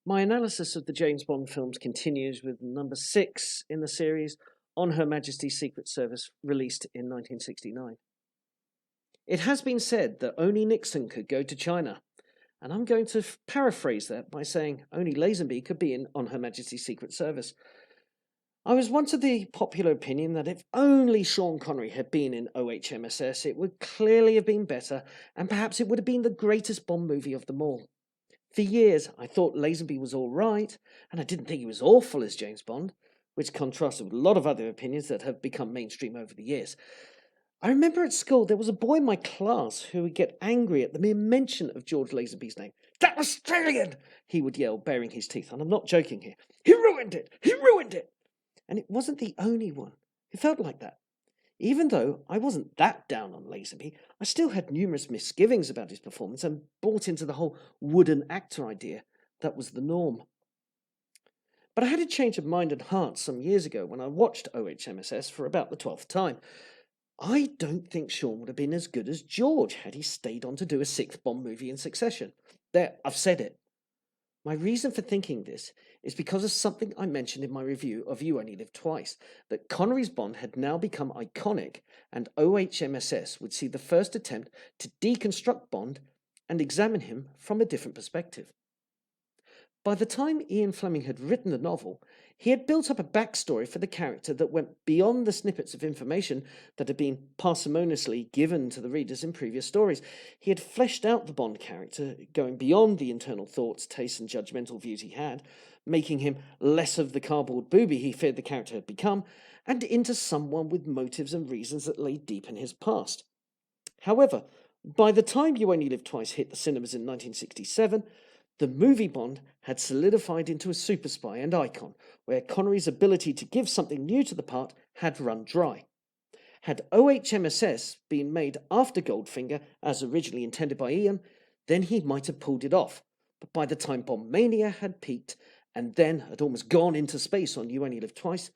My analysis of the James Bond films continues with number 6 in the series, On Her Majesty's Secret Service, released in 1969. It has been said that only Nixon could go to China, and I'm going to paraphrase that by saying only Lazenby could be in On Her Majesty's Secret Service. I was once of the popular opinion that if only Sean Connery had been in OHMSS, it would clearly have been better, and perhaps it would have been the greatest Bond movie of them all. For years, I thought Lazenby was all right, and I didn't think he was awful as James Bond, which contrasted with a lot of other opinions that have become mainstream over the years. I remember at school there was a boy in my class who would get angry at the mere mention of George Lazenby's name. "That Australian!" he would yell, baring his teeth, and I'm not joking here. "He ruined it! He ruined it!" And it wasn't the only one who felt like that. Even though I wasn't that down on Lazenby, I still had numerous misgivings about his performance and bought into the whole wooden actor idea that was the norm. But I had a change of mind and heart some years ago when I watched OHMSS for about the 12th time. I don't think Sean would have been as good as George had he stayed on to do a 6th Bond movie in succession. There, I've said it. My reason for thinking this is because of something I mentioned in my review of You Only Live Twice, that Connery's Bond had now become iconic, and OHMSS would see the first attempt to deconstruct Bond and examine him from a different perspective. By the time Ian Fleming had written the novel, he had built up a backstory for the character that went beyond the snippets of information that had been parsimoniously given to the readers in previous stories. He had fleshed out the Bond character, going beyond the internal thoughts, tastes, and judgmental views he had, making him less of the cardboard booby he feared the character had become, and into someone with motives and reasons that lay deep in his past. However, by the time You Only Live Twice hit the cinemas in 1967, the movie Bond had solidified into a super spy and icon, where Connery's ability to give something new to the part had run dry. Had OHMSS been made after Goldfinger, as originally intended by Ian, then he might have pulled it off. But by the time Bond Mania had peaked, and then had almost gone into space on You Only Live Twice,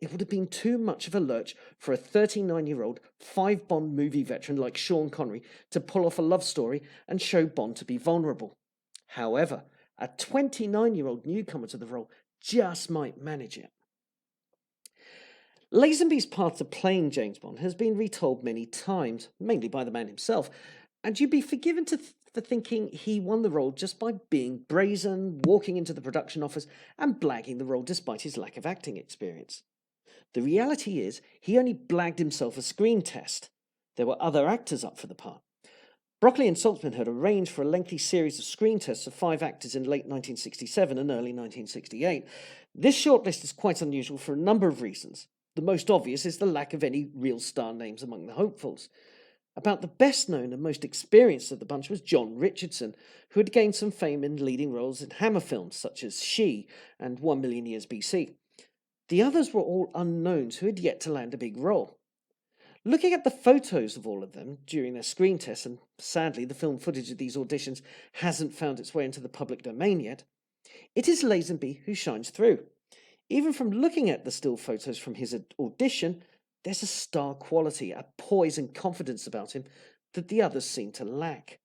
it would have been too much of a lurch for a 39-year-old 5 Bond movie veteran like Sean Connery to pull off a love story and show Bond to be vulnerable. However, a 29-year-old newcomer to the role just might manage it. Lazenby's path to playing James Bond has been retold many times, mainly by the man himself, and you'd be forgiven for thinking he won the role just by being brazen, walking into the production office, and blagging the role despite his lack of acting experience. The reality is, he only blagged himself a screen test. There were other actors up for the part. Broccoli and Saltzman had arranged for a lengthy series of screen tests of 5 actors in late 1967 and early 1968. This shortlist is quite unusual for a number of reasons. The most obvious is the lack of any real star names among the hopefuls. About the best known and most experienced of the bunch was John Richardson, who had gained some fame in leading roles in Hammer films such as She and 1 Million Years BC. The others were all unknowns who had yet to land a big role. Looking at the photos of all of them during their screen tests, and sadly the film footage of these auditions hasn't found its way into the public domain yet, it is Lazenby who shines through. Even from looking at the still photos from his audition, there's a star quality, a poise and confidence about him that the others seem to lack.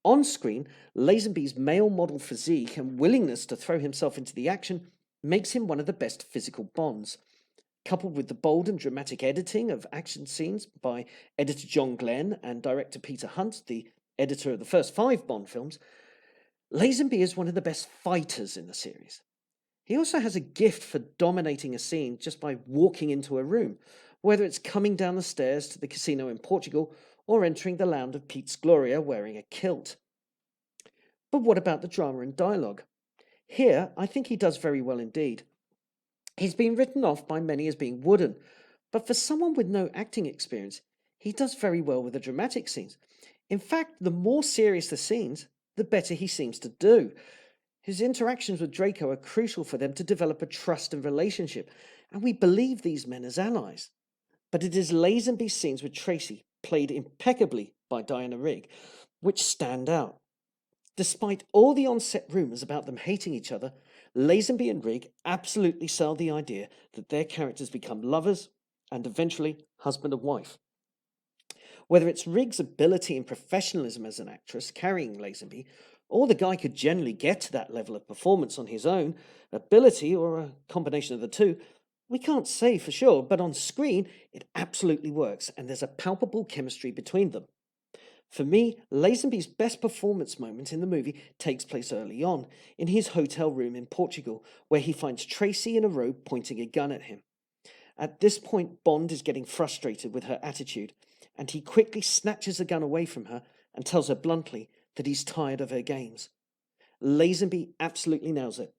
On screen, Lazenby's male model physique and willingness to throw himself into the action makes him one of the best physical Bonds. Coupled with the bold and dramatic editing of action scenes by editor John Glenn and director Peter Hunt, the editor of the first 5 Bond films, Lazenby is one of the best fighters in the series. He also has a gift for dominating a scene just by walking into a room, whether it's coming down the stairs to the casino in Portugal or entering the lounge of Pete's Gloria wearing a kilt. But what about the drama and dialogue? Here, I think he does very well indeed. He's been written off by many as being wooden, but for someone with no acting experience, he does very well with the dramatic scenes. In fact, the more serious the scenes, the better he seems to do. His interactions with Draco are crucial for them to develop a trust and relationship, and we believe these men as allies. But it is Lazenby's scenes with Tracy, played impeccably by Diana Rigg, which stand out. Despite all the on-set rumours about them hating each other, Lazenby and Rigg absolutely sell the idea that their characters become lovers and eventually husband and wife. Whether it's Rigg's ability and professionalism as an actress carrying Lazenby, or the guy could generally get to that level of performance on his own ability or a combination of the two. We can't say for sure, but on screen it absolutely works and there's a palpable chemistry between them. For me, Lazenby's best performance moment in the movie takes place early on, in his hotel room in Portugal, where he finds Tracy in a robe pointing a gun at him. At this point, Bond is getting frustrated with her attitude, and he quickly snatches the gun away from her and tells her bluntly that he's tired of her games. Lazenby absolutely nails it.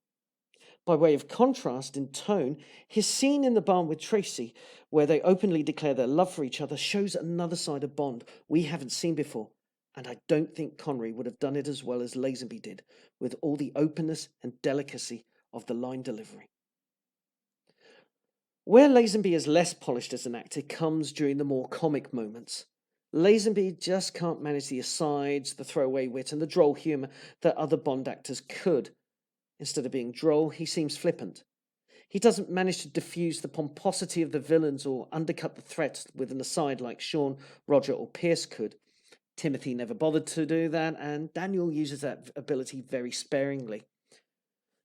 By way of contrast in tone, his scene in the barn with Tracy, where they openly declare their love for each other, shows another side of Bond we haven't seen before, and I don't think Connery would have done it as well as Lazenby did, with all the openness and delicacy of the line delivery. Where Lazenby is less polished as an actor comes during the more comic moments. Lazenby just can't manage the asides, the throwaway wit, and the droll humour that other Bond actors could. Instead of being droll, he seems flippant. He doesn't manage to diffuse the pomposity of the villains or undercut the threats with an aside like Sean, Roger, or Pierce could. Timothy never bothered to do that, and Daniel uses that ability very sparingly.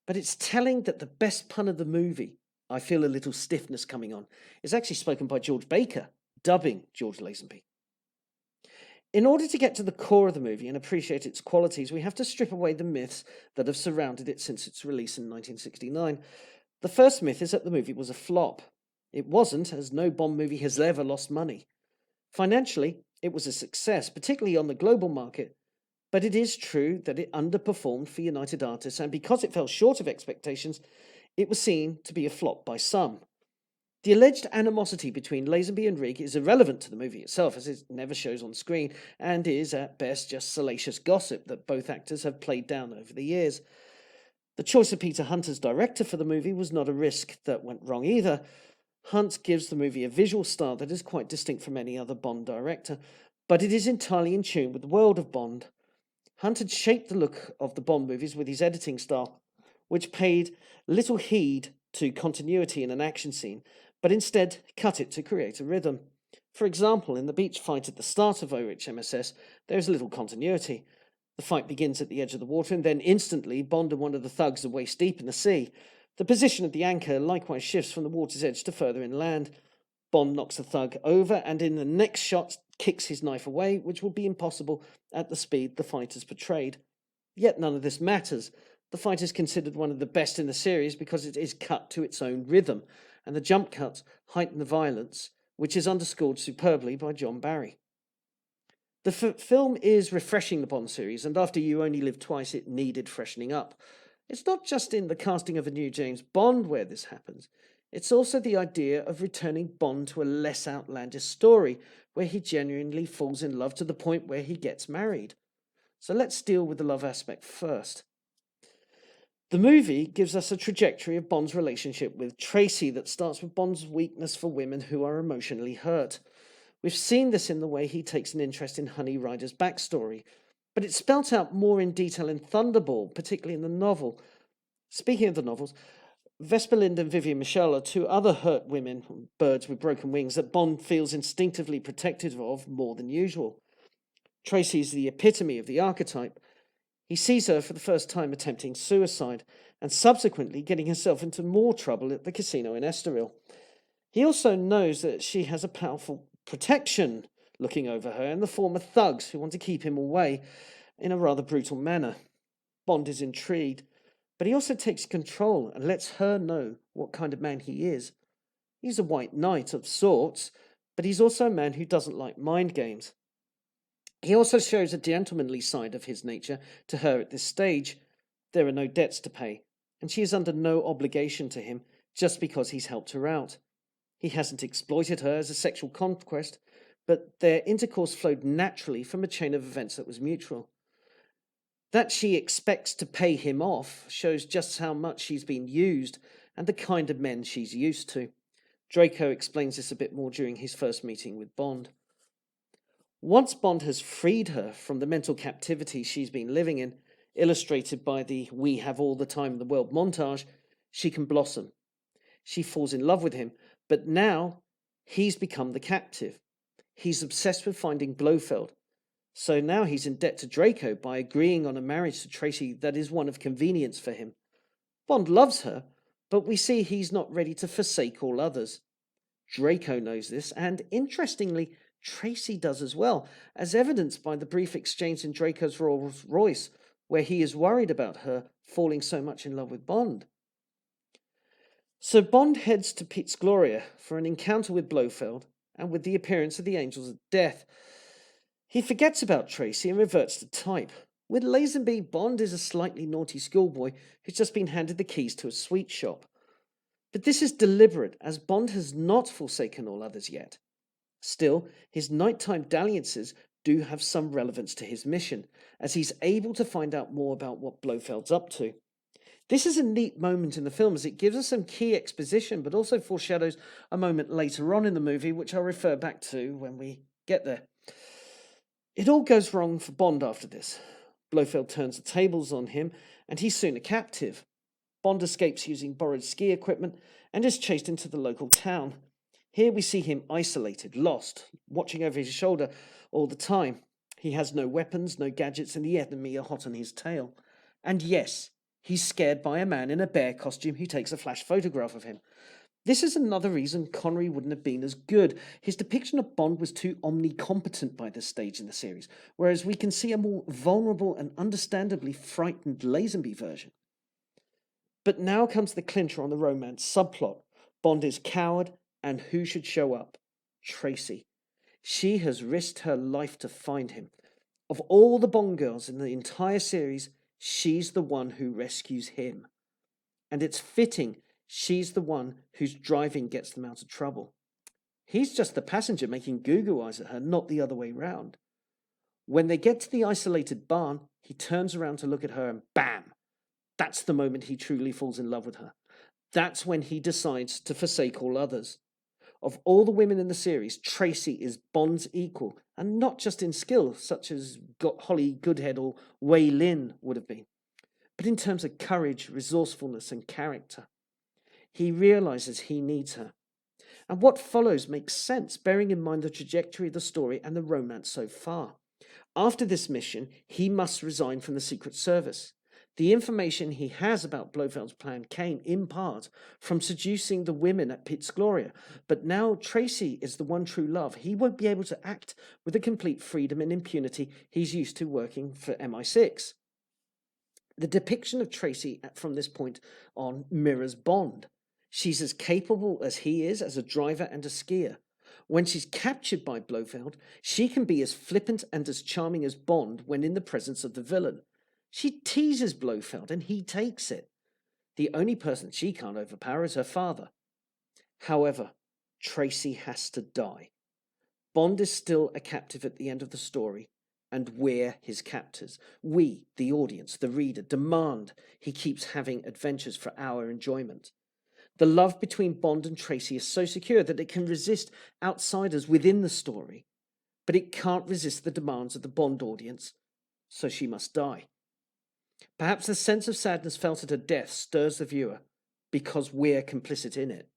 But it's telling that the best pun of the movie, "I feel a little stiffness coming on," is actually spoken by George Baker, dubbing George Lazenby. In order to get to the core of the movie and appreciate its qualities, we have to strip away the myths that have surrounded it since its release in 1969. The first myth is that the movie was a flop. It wasn't, as no Bond movie has ever lost money. Financially, it was a success, particularly on the global market, but it is true that it underperformed for United Artists, and because it fell short of expectations, it was seen to be a flop by some. The alleged animosity between Lazenby and Rigg is irrelevant to the movie itself, as it never shows on screen, and is at best just salacious gossip that both actors have played down over the years. The choice of Peter Hunt as director for the movie was not a risk that went wrong either. Hunt gives the movie a visual style that is quite distinct from any other Bond director, but it is entirely in tune with the world of Bond. Hunt had shaped the look of the Bond movies with his editing style, which paid little heed to continuity in an action scene, but instead cut it to create a rhythm. For example, in the beach fight at the start of OHMSS, there is little continuity. The fight begins at the edge of the water, and then instantly Bond and one of the thugs are waist deep in the sea. The position of the anchor likewise shifts from the water's edge to further inland. Bond knocks the thug over, and in the next shot kicks his knife away, which would be impossible at the speed the fight is portrayed. Yet none of this matters. The fight is considered one of the best in the series because it is cut to its own rhythm, and the jump cuts heighten the violence, which is underscored superbly by John Barry. The film is refreshing the Bond series, and after You Only Live Twice, it needed freshening up. It's not just in the casting of a new James Bond where this happens. It's also the idea of returning Bond to a less outlandish story, where he genuinely falls in love to the point where he gets married. So let's deal with the love aspect first. The movie gives us a trajectory of Bond's relationship with Tracy that starts with Bond's weakness for women who are emotionally hurt. We've seen this in the way he takes an interest in Honey Rider's backstory, but it's spelt out more in detail in Thunderball, particularly in the novel. Speaking of the novels, Vesper Lynd and Vivian Michelle are two other hurt women, birds with broken wings, that Bond feels instinctively protective of more than usual. Tracy is the epitome of the archetype. He sees her for the first time attempting suicide, and subsequently getting herself into more trouble at the casino in Estoril. He also knows that she has a powerful protection looking over her in the form of thugs who want to keep him away in a rather brutal manner. Bond is intrigued, but he also takes control and lets her know what kind of man he is. He's a white knight of sorts, but he's also a man who doesn't like mind games. He also shows a gentlemanly side of his nature to her at this stage. There are no debts to pay, and she is under no obligation to him just because he's helped her out. He hasn't exploited her as a sexual conquest, but their intercourse flowed naturally from a chain of events that was mutual. That she expects to pay him off shows just how much she's been used and the kind of men she's used to. Draco explains this a bit more during his first meeting with Bond. Once Bond has freed her from the mental captivity she's been living in, illustrated by the "we have all the time in the world" montage, she can blossom. She falls in love with him, but now he's become the captive. He's obsessed with finding Blofeld. So now he's in debt to Draco by agreeing on a marriage to Tracy that is one of convenience for him. Bond loves her, but we see he's not ready to forsake all others. Draco knows this, and interestingly, Tracy does as well, as evidenced by the brief exchange in Draco's Rolls Royce, where he is worried about her falling so much in love with Bond. So Bond heads to Piz Gloria for an encounter with Blofeld, and with the appearance of the Angels of Death. He forgets about Tracy and reverts to type. With Lazenby, Bond is a slightly naughty schoolboy who's just been handed the keys to a sweet shop. But this is deliberate, as Bond has not forsaken all others yet. Still, his nighttime dalliances do have some relevance to his mission, as he's able to find out more about what Blofeld's up to. This is a neat moment in the film, as it gives us some key exposition, but also foreshadows a moment later on in the movie, which I'll refer back to when we get there. It all goes wrong for Bond after this. Blofeld turns the tables on him, and he's soon a captive. Bond escapes using borrowed ski equipment and is chased into the local town. Here we see him isolated, lost, watching over his shoulder all the time. He has no weapons, no gadgets, and the enemy are hot on his tail. And yes, he's scared by a man in a bear costume who takes a flash photograph of him. This is another reason Connery wouldn't have been as good. His depiction of Bond was too omnicompetent by this stage in the series, whereas we can see a more vulnerable and understandably frightened Lazenby version. But now comes the clincher on the romance subplot. Bond is coward, and who should show up? Tracy. She has risked her life to find him. Of all the Bond girls in the entire series, she's the one who rescues him. And it's fitting she's the one whose driving gets them out of trouble. He's just the passenger making goo-goo eyes at her, not the other way round. When they get to the isolated barn, he turns around to look at her and bam! That's the moment he truly falls in love with her. That's when he decides to forsake all others. Of all the women in the series, Tracy is Bond's equal, and not just in skill, such as Holly Goodhead or Wei Lin would have been, but in terms of courage, resourcefulness, and character. He realizes he needs her. And what follows makes sense, bearing in mind the trajectory of the story and the romance so far. After this mission, he must resign from the Secret Service. The information he has about Blofeld's plan came, in part, from seducing the women at Piz Gloria, but now Tracy is the one true love. He won't be able to act with the complete freedom and impunity he's used to working for MI6. The depiction of Tracy from this point on mirrors Bond. She's as capable as he is as a driver and a skier. When she's captured by Blofeld, she can be as flippant and as charming as Bond when in the presence of the villain. She teases Blofeld and he takes it. The only person she can't overpower is her father. However, Tracy has to die. Bond is still a captive at the end of the story, and we're his captors. We, the audience, the reader, demand he keeps having adventures for our enjoyment. The love between Bond and Tracy is so secure that it can resist outsiders within the story, but it can't resist the demands of the Bond audience, so she must die. Perhaps the sense of sadness felt at her death stirs the viewer because we're complicit in it.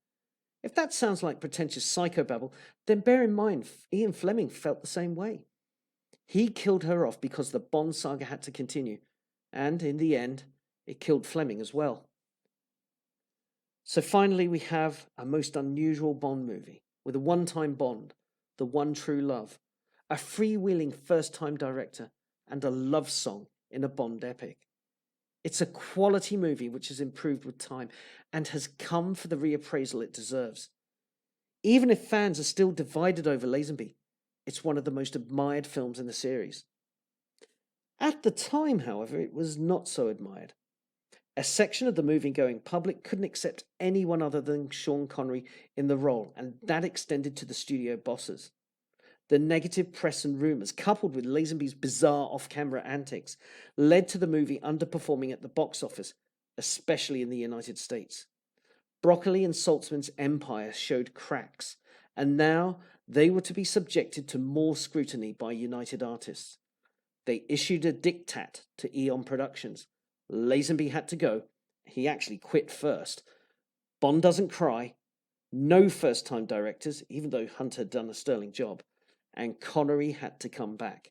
If that sounds like pretentious psychobabble, then bear in mind Ian Fleming felt the same way. He killed her off because the Bond saga had to continue, and in the end, it killed Fleming as well. So finally, we have a most unusual Bond movie with a one-time Bond, the one true love, a freewheeling first-time director, and a love song in a Bond epic. It's a quality movie which has improved with time and has come for the reappraisal it deserves. Even if fans are still divided over Lazenby, it's one of the most admired films in the series. At the time, however, it was not so admired. A section of the movie-going public couldn't accept anyone other than Sean Connery in the role, and that extended to the studio bosses. The negative press and rumours, coupled with Lazenby's bizarre off-camera antics, led to the movie underperforming at the box office, especially in the United States. Broccoli and Saltzman's empire showed cracks, and now they were to be subjected to more scrutiny by United Artists. They issued a diktat to Eon Productions. Lazenby had to go. He actually quit first. Bond doesn't cry. No first-time directors, even though Hunt had done a sterling job. And Connery had to come back.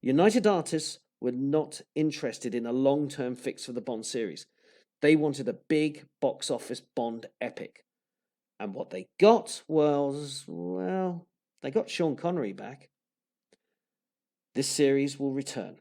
United Artists were not interested in a long-term fix for the Bond series. They wanted a big box office Bond epic. And what they got was, well, they got Sean Connery back. This series will return.